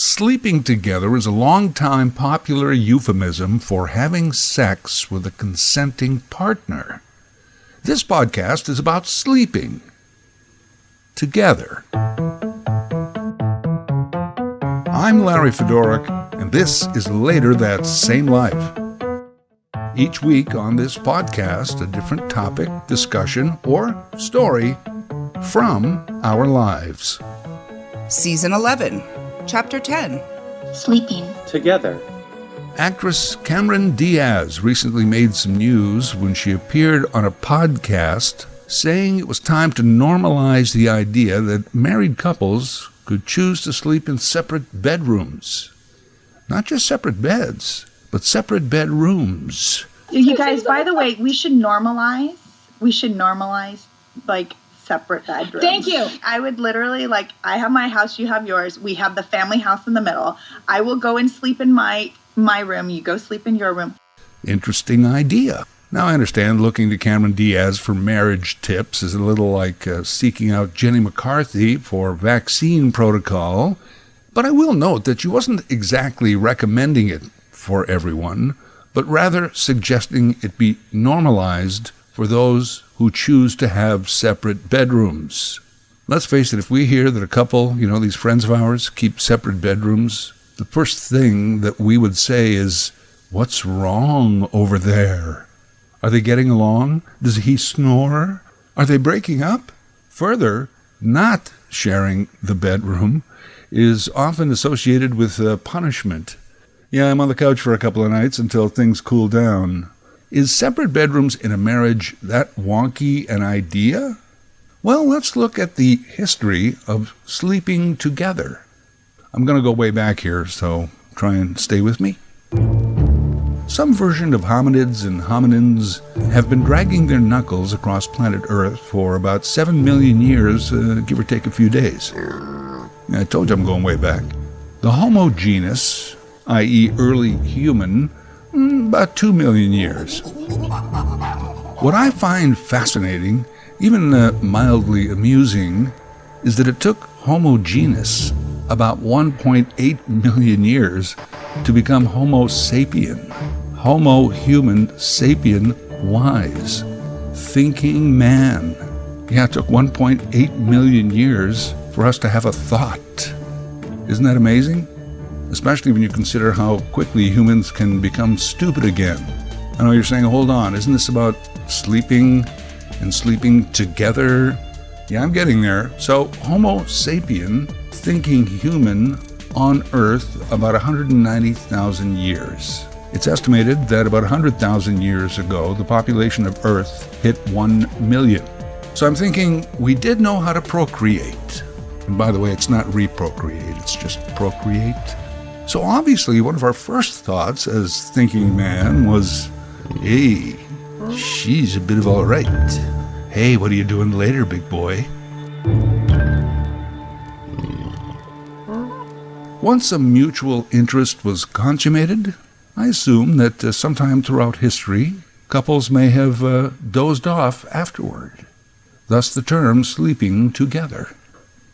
Sleeping together is a long-time popular euphemism for having sex with a consenting partner. This podcast is about sleeping together. I'm Larry Fedoruk, and this is Later That Same Life. Each week on this podcast, a different topic, discussion, or story from our lives. Season 11, Chapter 10. Sleeping together. Actress Cameron Diaz recently made some news when she appeared on a podcast saying it was time to normalize the idea that married couples could choose to sleep in separate bedrooms. Not just separate beds, but separate bedrooms. You guys, by the way, we should normalize, like, separate bedrooms. Thank you. I would literally, I have my house, you have yours. We have the family house in the middle. I will go and sleep in my room. You go sleep in your room. Interesting idea. Now, I understand looking to Cameron Diaz for marriage tips is a little like seeking out Jenny McCarthy for vaccine protocol, but I will note that she wasn't exactly recommending it for everyone, but rather suggesting it be normalized for those who choose to have separate bedrooms. Let's face it, if we hear that a couple, these friends of ours, keep separate bedrooms, the first thing that we would say is, what's wrong over there? Are they getting along? Does he snore? Are they breaking up? Further, not sharing the bedroom is often associated with punishment. Yeah, I'm on the couch for a couple of nights until things cool down. Is separate bedrooms in a marriage that wonky an idea? Well, let's look at the history of sleeping together. I'm going to go way back here, so try and stay with me. Some version of hominids and hominins have been dragging their knuckles across planet Earth for about 7 million years, give or take a few days. I told you I'm going way back. The Homo genus, i.e. early human, about 2 million years. What I find fascinating, even mildly amusing, is that it took Homo genus about 1.8 million years to become Homo sapien. Homo human sapien wise. Thinking man. Yeah, it took 1.8 million years for us to have a thought. Isn't that amazing? Especially when you consider how quickly humans can become stupid again. I know you're saying, hold on, isn't this about sleeping and sleeping together? Yeah, I'm getting there. So, Homo sapien, thinking human on Earth about 190,000 years. It's estimated that about 100,000 years ago, the population of Earth hit 1 million. So I'm thinking we did know how to procreate. And by the way, it's not reprocreate, it's just procreate. So obviously, one of our first thoughts as thinking man was, hey, she's a bit of all right. Hey, what are you doing later, big boy? Once a mutual interest was consummated, I assume that sometime throughout history, couples may have dozed off afterward. Thus the term sleeping together.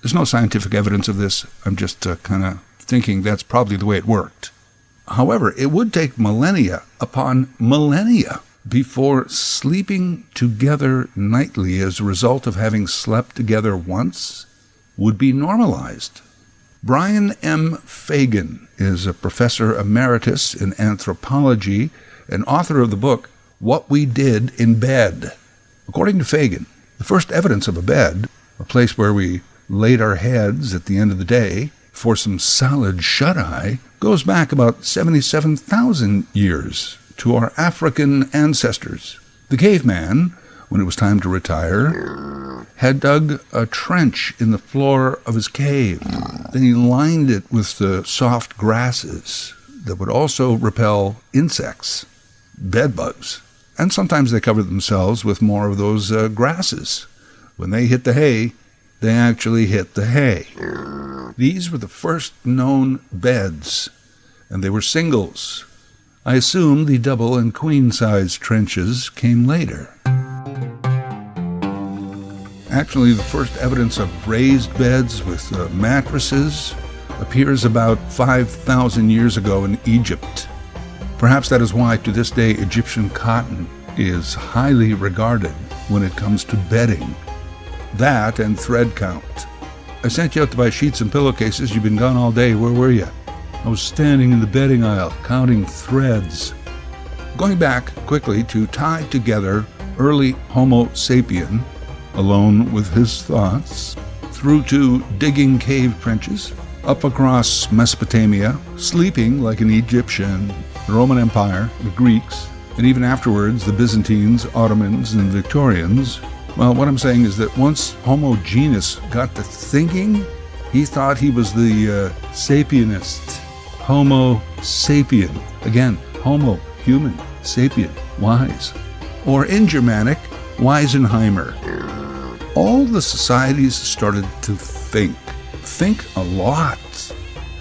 There's no scientific evidence of this. I'm just kind of thinking that's probably the way it worked. However, it would take millennia upon millennia before sleeping together nightly as a result of having slept together once would be normalized. Brian M. Fagan is a professor emeritus in anthropology and author of the book, What We Did in Bed. According to Fagan, the first evidence of a bed, a place where we laid our heads at the end of the day for some solid shut-eye, goes back about 77,000 years to our African ancestors. The caveman, when it was time to retire, had dug a trench in the floor of his cave. Then he lined it with the soft grasses that would also repel insects, bed bugs, and sometimes they covered themselves with more of those grasses. When they hit the hay, they actually hit the hay. These were the first known beds, and they were singles. I assume the double and queen-size trenches came later. Actually, the first evidence of raised beds with mattresses appears about 5,000 years ago in Egypt. Perhaps that is why to this day Egyptian cotton is highly regarded when it comes to bedding. That and thread count. I sent you out to buy sheets and pillowcases. You've been gone all day. Where were you? I was standing in the bedding aisle counting threads. Going back quickly to tie together early Homo sapien, alone with his thoughts, through to digging cave trenches, up across Mesopotamia, sleeping like an Egyptian, the Roman Empire, the Greeks, and even afterwards the Byzantines, Ottomans, and Victorians. Well, what I'm saying is that once Homo genus got to thinking, he thought he was the sapienist. Homo sapien. Again, homo, human, sapien, wise. Or in Germanic, Weisenheimer. All the societies started to think a lot.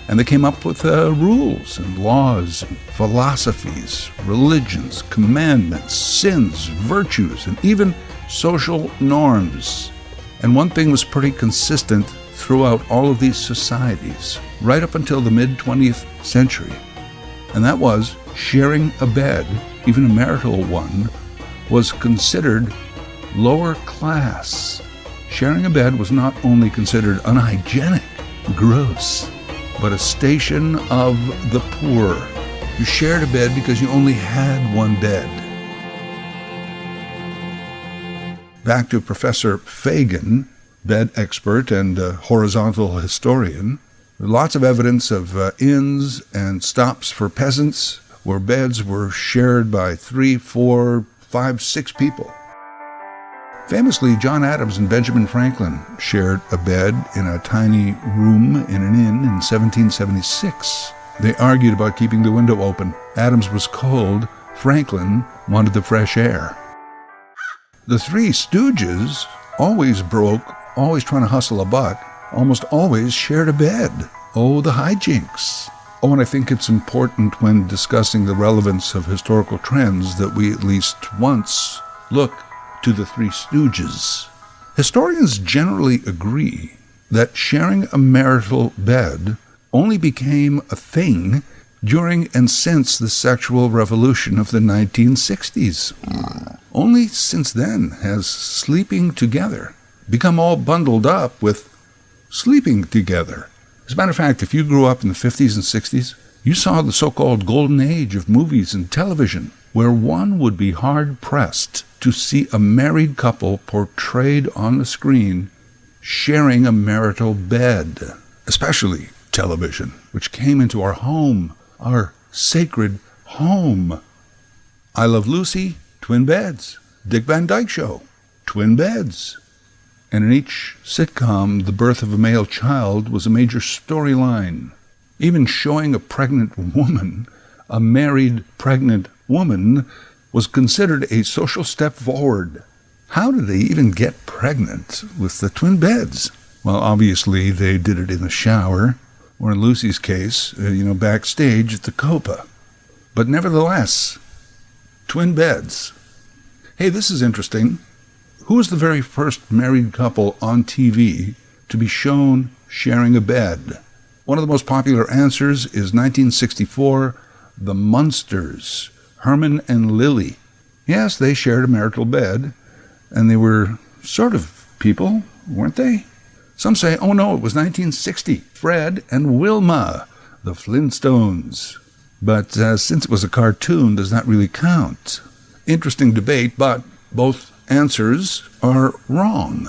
And they came up with rules and laws and philosophies, religions, commandments, sins, virtues, and even social norms. And one thing was pretty consistent throughout all of these societies, right up until the mid-20th century. And that was sharing a bed, even a marital one, was considered lower class. Sharing a bed was not only considered unhygienic, gross, but a station of the poor. You shared a bed because you only had one bed. Back to Professor Fagan, bed expert and horizontal historian. Lots of evidence of inns and stops for peasants where beds were shared by 3, 4, 5, 6 people. Famously, John Adams and Benjamin Franklin shared a bed in a tiny room in an inn in 1776. They argued about keeping the window open. Adams was cold. Franklin wanted the fresh air. The Three Stooges always broke, always trying to hustle a buck, almost always shared a bed. Oh, the hijinks. Oh, and I think it's important when discussing the relevance of historical trends that we at least once look to the Three Stooges. Historians generally agree that sharing a marital bed only became a thing during and since the sexual revolution of the 1960s. Only since then has sleeping together become all bundled up with sleeping together. As a matter of fact, if you grew up in the 50s and 60s, you saw the so-called golden age of movies and television, where one would be hard-pressed to see a married couple portrayed on the screen sharing a marital bed, especially television, which came into our home, our sacred home. I Love Lucy, twin beds. Dick Van Dyke Show, twin beds. And in each sitcom, the birth of a male child was a major storyline. Even showing a pregnant woman, a married pregnant woman, was considered a social step forward. How did they even get pregnant with the twin beds? Well, obviously they did it in the shower, or in Lucy's case, backstage at the Copa. But nevertheless, twin beds. Hey, this is interesting. Who was the very first married couple on TV to be shown sharing a bed? One of the most popular answers is 1964, The Munsters, Herman and Lily. Yes, they shared a marital bed, and they were sort of people, weren't they? Some say, oh no, it was 1960, Fred and Wilma, the Flintstones. But since it was a cartoon, does that really count? Interesting debate, but both answers are wrong.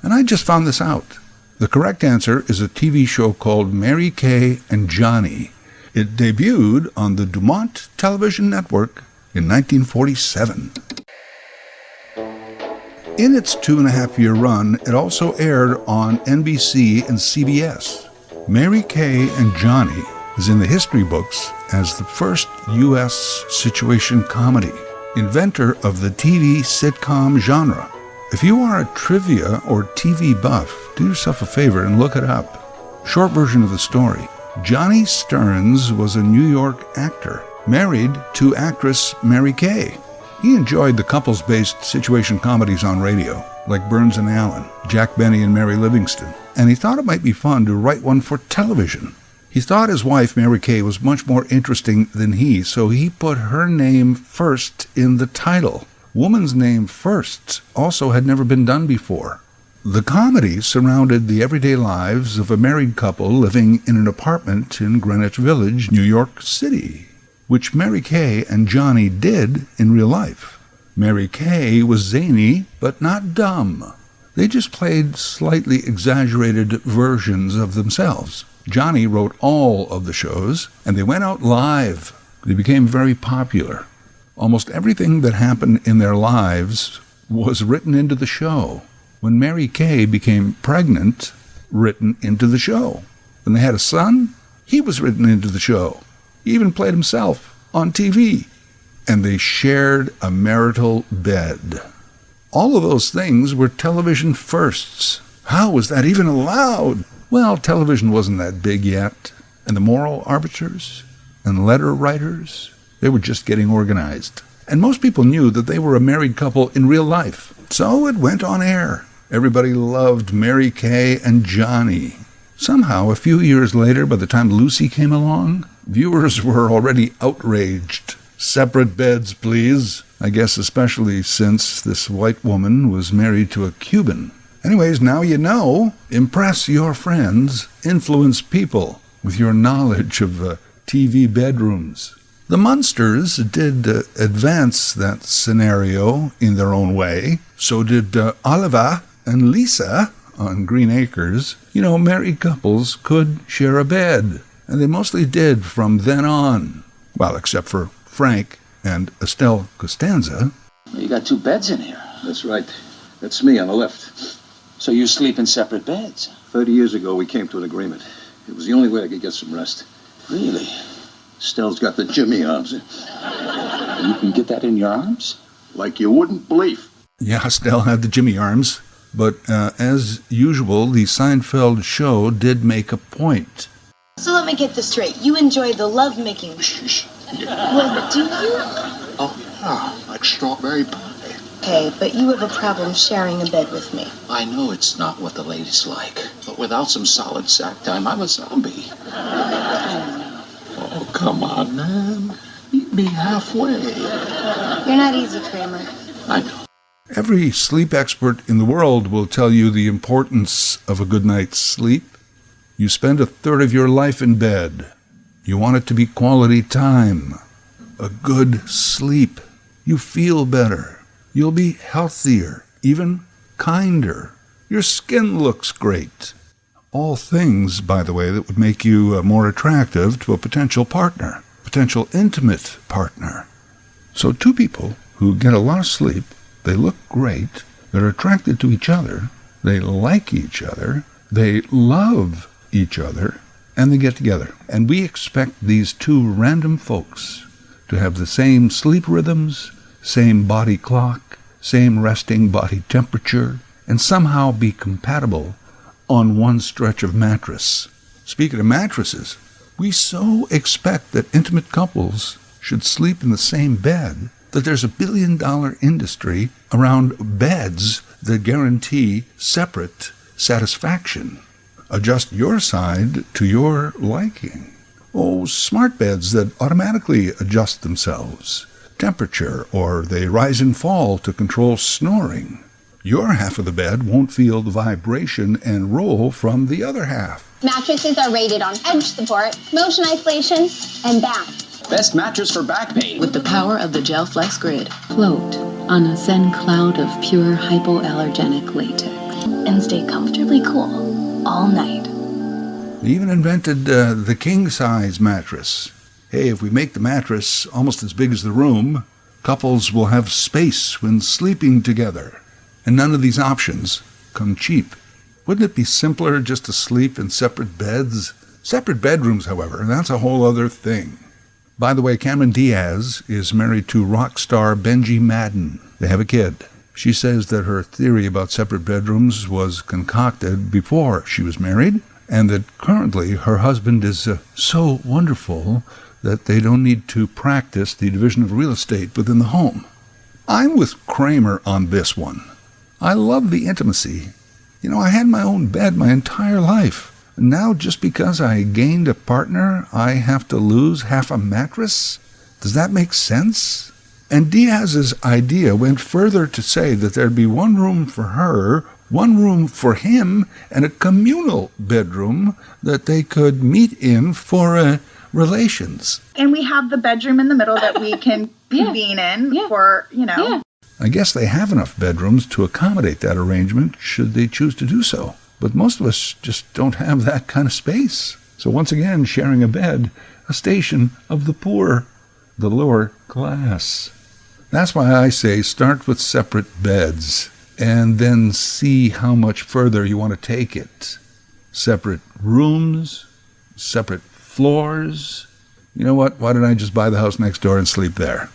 And I just found this out. The correct answer is a TV show called Mary Kay and Johnny. It debuted on the Dumont Television Network in 1947. In its 2.5-year run, it also aired on NBC and CBS. Mary Kay and Johnny is in the history books as the first U.S. situation comedy, inventor of the TV sitcom genre. If you are a trivia or TV buff, do yourself a favor and look it up. Short version of the story. Johnny Stearns was a New York actor, married to actress Mary Kay. He enjoyed the couples-based situation comedies on radio, like Burns and Allen, Jack Benny and Mary Livingston, and he thought it might be fun to write one for television. He thought his wife, Mary Kay, was much more interesting than he, so he put her name first in the title. Woman's name first also had never been done before. The comedy surrounded the everyday lives of a married couple living in an apartment in Greenwich Village, New York City, which Mary Kay and Johnny did in real life. Mary Kay was zany, but not dumb. They just played slightly exaggerated versions of themselves. Johnny wrote all of the shows, and they went out live. They became very popular. Almost everything that happened in their lives was written into the show. When Mary Kay became pregnant, written into the show. When they had a son, he was written into the show. He even played himself on TV. And they shared a marital bed. All of those things were television firsts. How was that even allowed? Well, television wasn't that big yet. And the moral arbiters and letter writers, they were just getting organized. And most people knew that they were a married couple in real life. So it went on air. Everybody loved Mary Kay and Johnny. Somehow, a few years later, by the time Lucy came along, viewers were already outraged. Separate beds, please. I guess especially since this white woman was married to a Cuban. Anyways, now you know. Impress your friends. Influence people with your knowledge of TV bedrooms. The Munsters did advance that scenario in their own way. So did Oliver and Lisa on Green Acres. You know, married couples could share a bed. And they mostly did from then on. Well, except for Frank and Estelle Costanza. You got 2 beds in here. That's right. That's me on the left. So you sleep in separate beds? 30 years ago, we came to an agreement. It was the only way I could get some rest. Really? Estelle's got the Jimmy arms. You can get that in your arms? Like you wouldn't believe. Yeah, Estelle had the Jimmy arms. But as usual, the Seinfeld show did make a point. So let me get this straight. You enjoy the lovemaking. Shh. Well, do you? Oh, yeah, like strawberry pie. Okay, but you have a problem sharing a bed with me. I know it's not what the ladies like, but without some solid sack time, I'm a zombie. Oh, come on, man. Meet me halfway. You're not easy, Kramer. I know. Every sleep expert in the world will tell you the importance of a good night's sleep. You spend a third of your life in bed. You want it to be quality time. A good sleep. You feel better. You'll be healthier, even kinder. Your skin looks great. All things, by the way, that would make you more attractive to a potential partner, potential intimate partner. So 2 people who get a lot of sleep, they look great, they're attracted to each other, they like each other, they love each other, and they get together. And we expect these 2 random folks to have the same sleep rhythms, same body clock, same resting body temperature, and somehow be compatible on one stretch of mattress. Speaking of mattresses, we so expect that intimate couples should sleep in the same bed that there's a billion-dollar industry around beds that guarantee separate satisfaction. Adjust your side to your liking. Oh, smart beds that automatically adjust themselves. Temperature, or they rise and fall to control snoring. Your half of the bed won't feel the vibration and roll from the other half. Mattresses are rated on edge support, motion isolation, and back. Best mattress for back pain. With the power of the Gel Flex Grid. Float on a zen cloud of pure hypoallergenic latex. And stay comfortably cool all night. They even invented the king-size mattress. Hey, if we make the mattress almost as big as the room, couples will have space when sleeping together. And none of these options come cheap. Wouldn't it be simpler just to sleep in separate beds? Separate bedrooms, however, that's a whole other thing. By the way, Cameron Diaz is married to rock star Benji Madden. They have a kid. She says that her theory about separate bedrooms was concocted before she was married, and that currently her husband is so wonderful that they don't need to practice the division of real estate within the home. I'm with Kramer on this one. I love the intimacy. I had my own bed my entire life. Now, just because I gained a partner, I have to lose half a mattress? Does that make sense? And Diaz's idea went further to say that there'd be one room for her, one room for him, and a communal bedroom that they could meet in for relations. And we have the bedroom in the middle that we can convene in for. I guess they have enough bedrooms to accommodate that arrangement should they choose to do so. But most of us just don't have that kind of space. So once again, sharing a bed, a station of the poor, the lower class. That's why I say start with separate beds and then see how much further you want to take it. Separate rooms, separate floors. You know what? Why don't I just buy the house next door and sleep there?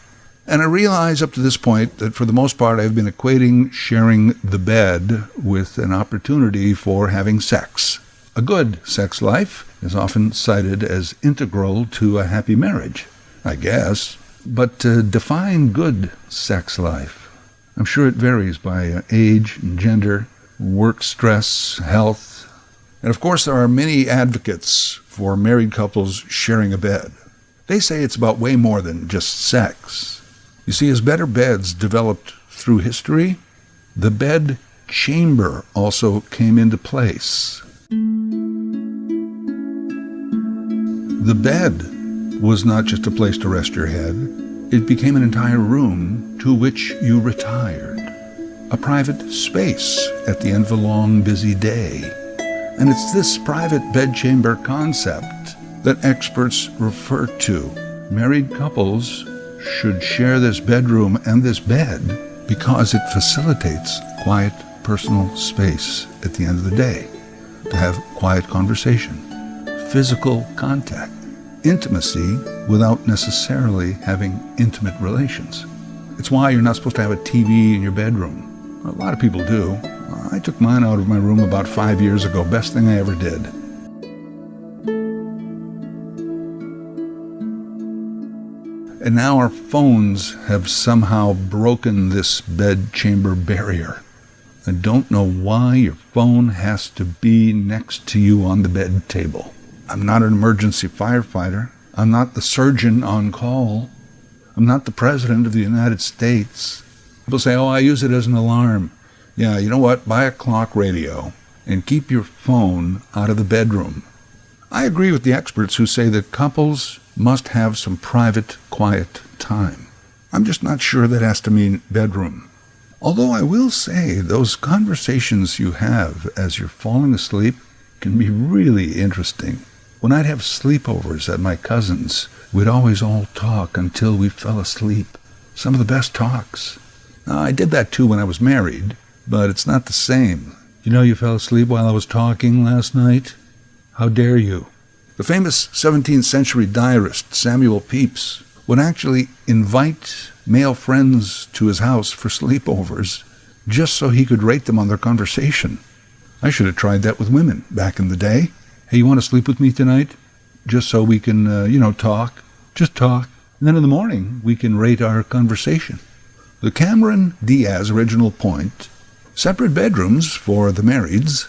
And I realize up to this point that for the most part I've been equating sharing the bed with an opportunity for having sex. A good sex life is often cited as integral to a happy marriage, I guess. But to define good sex life, I'm sure it varies by age and gender, work stress, health. And of course there are many advocates for married couples sharing a bed. They say it's about way more than just sex. You see, as better beds developed through history, the bed chamber also came into place. The bed was not just a place to rest your head. It became an entire room to which you retired, a private space at the end of a long, busy day. And it's this private bedchamber concept that experts refer to. Married couples should share this bedroom and this bed because it facilitates quiet personal space at the end of the day, to have quiet conversation, physical contact, intimacy without necessarily having intimate relations. It's why you're not supposed to have a TV in your bedroom. A lot of people do. I took mine out of my room about 5 years ago. Best thing I ever did. And now our phones have somehow broken this bedchamber barrier. I don't know why your phone has to be next to you on the bed table. I'm not an emergency firefighter. I'm not the surgeon on call. I'm not the president of the United States. People say, I use it as an alarm. Yeah, you know what? Buy a clock radio and keep your phone out of the bedroom. I agree with the experts who say that couples must have some private, quiet time. I'm just not sure that has to mean bedroom. Although I will say those conversations you have as you're falling asleep can be really interesting. When I'd have sleepovers at my cousin's, we'd always all talk until we fell asleep. Some of the best talks. I did that too when I was married, but it's not the same. You fell asleep while I was talking last night? How dare you? The famous 17th century diarist Samuel Pepys would actually invite male friends to his house for sleepovers just so he could rate them on their conversation. I should have tried that with women back in the day. Hey, you want to sleep with me tonight? Just so we can, talk. Just talk. And then in the morning, we can rate our conversation. The Cameron Diaz original point, separate bedrooms for the marrieds.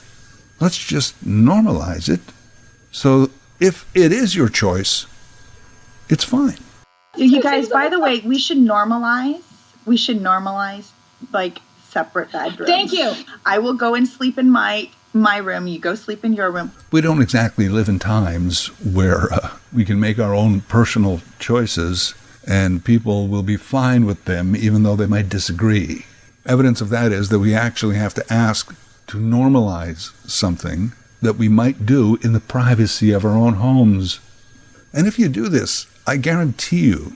Let's just normalize it. So if it is your choice, it's fine. You guys, by the way, we should normalize like separate bedrooms. Thank you. I will go and sleep in my room. You go sleep in your room. We don't exactly live in times where we can make our own personal choices and people will be fine with them even though they might disagree. Evidence of that is that we actually have to ask to normalize something that we might do in the privacy of our own homes. And if you do this, I guarantee you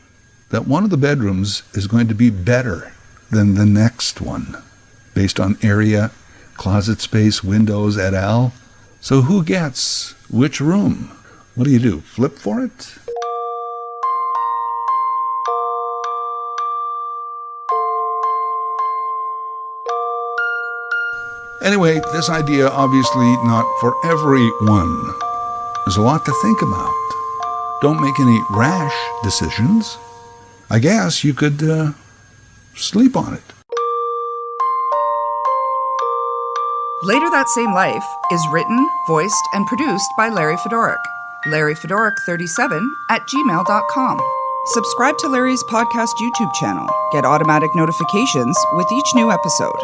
that one of the bedrooms is going to be better than the next one, based on area, closet space, windows, et al. So who gets which room? What do? Flip for it? Anyway, this idea obviously not for everyone. There's a lot to think about. Don't make any rash decisions. I guess you could sleep on it. Later That Same Life is written, voiced, and produced by Larry Fedoruk. LarryFedoruk37@gmail.com. Subscribe to Larry's podcast YouTube channel. Get automatic notifications with each new episode.